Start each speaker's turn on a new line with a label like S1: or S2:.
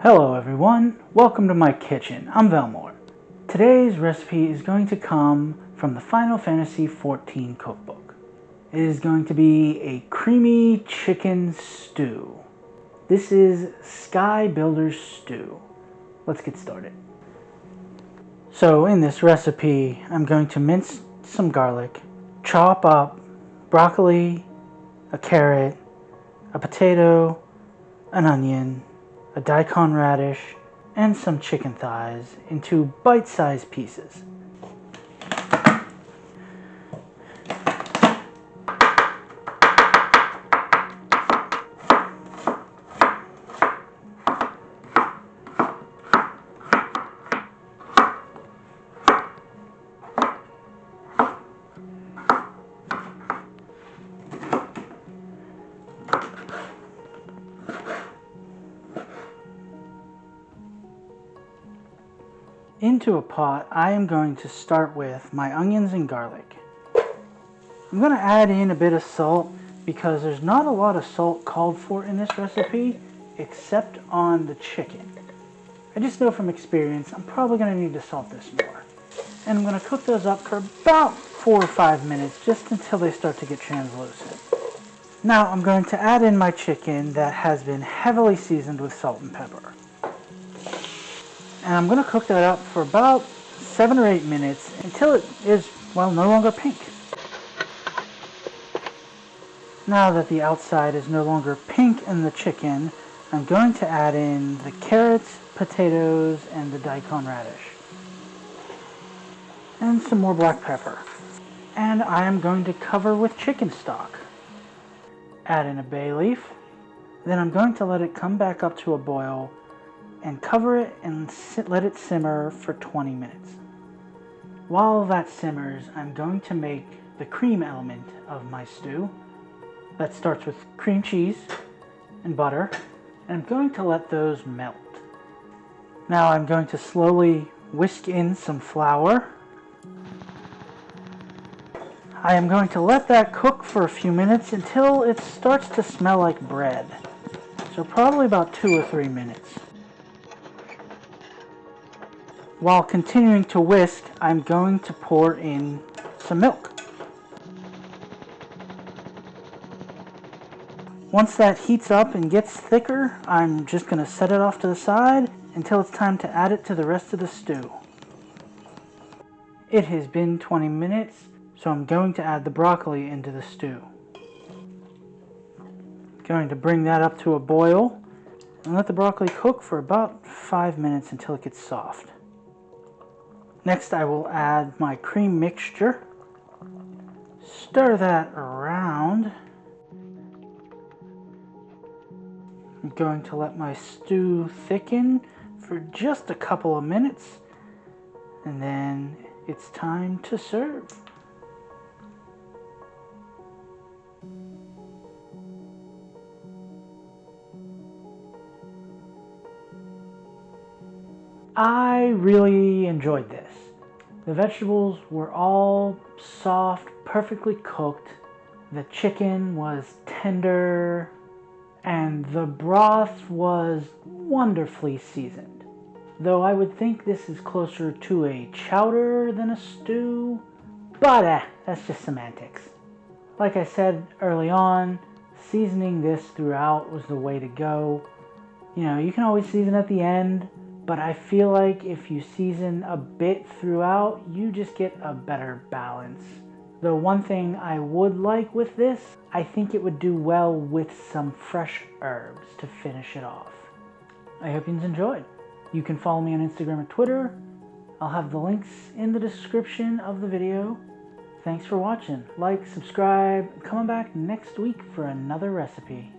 S1: Hello everyone, welcome to my kitchen. I'm Velmore. Today's recipe is going to come from the Final Fantasy XIV cookbook. It is going to be a creamy chicken stew. This is Skybuilder's stew. Let's get started. So in this recipe, I'm going to mince some garlic, chop up broccoli, a carrot, a potato, an onion, a daikon radish, and some chicken thighs into bite-sized pieces. Into a pot, I am going to start with my onions and garlic. I'm going to add in a bit of salt because there's not a lot of salt called for in this recipe except on the chicken. I just know from experience I'm probably going to need to salt this more. And I'm going to cook those up for about 4 or 5 minutes just until they start to get translucent. Now I'm going to add in my chicken that has been heavily seasoned with salt and pepper. And I'm going to cook that up for about 7 or 8 minutes until it is, well, no longer pink. Now that the outside is no longer pink in the chicken, I'm going to add in the carrots, potatoes, and the daikon radish. And some more black pepper. And I am going to cover with chicken stock. Add in a bay leaf. Then I'm going to let it come back up to a boil and cover it and let it simmer for 20 minutes. While that simmers, I'm going to make the cream element of my stew. That starts with cream cheese and butter, and I'm going to let those melt. Now I'm going to slowly whisk in some flour. I am going to let that cook for a few minutes until it starts to smell like bread. So probably about 2 or 3 minutes. While continuing to whisk, I'm going to pour in some milk. Once that heats up and gets thicker, I'm just going to set it off to the side until it's time to add it to the rest of the stew. It has been 20 minutes, so I'm going to add the broccoli into the stew. Going to bring that up to a boil and let the broccoli cook for about 5 minutes until it gets soft. Next, I will add my cream mixture. Stir that around. I'm going to let my stew thicken for just a couple of minutes, and then it's time to serve. I really enjoyed this. The vegetables were all soft, perfectly cooked. The chicken was tender, and the broth was wonderfully seasoned. Though I would think this is closer to a chowder than a stew, but that's just semantics. Like I said early on, seasoning this throughout was the way to go. You know, you can always season at the end, but I feel like if you season a bit throughout, you just get a better balance. The one thing I would like with this, I think it would do well with some fresh herbs to finish it off. I hope you enjoyed. You can follow me on Instagram and Twitter. I'll have the links in the description of the video. Thanks for watching. Like, subscribe, come back next week for another recipe.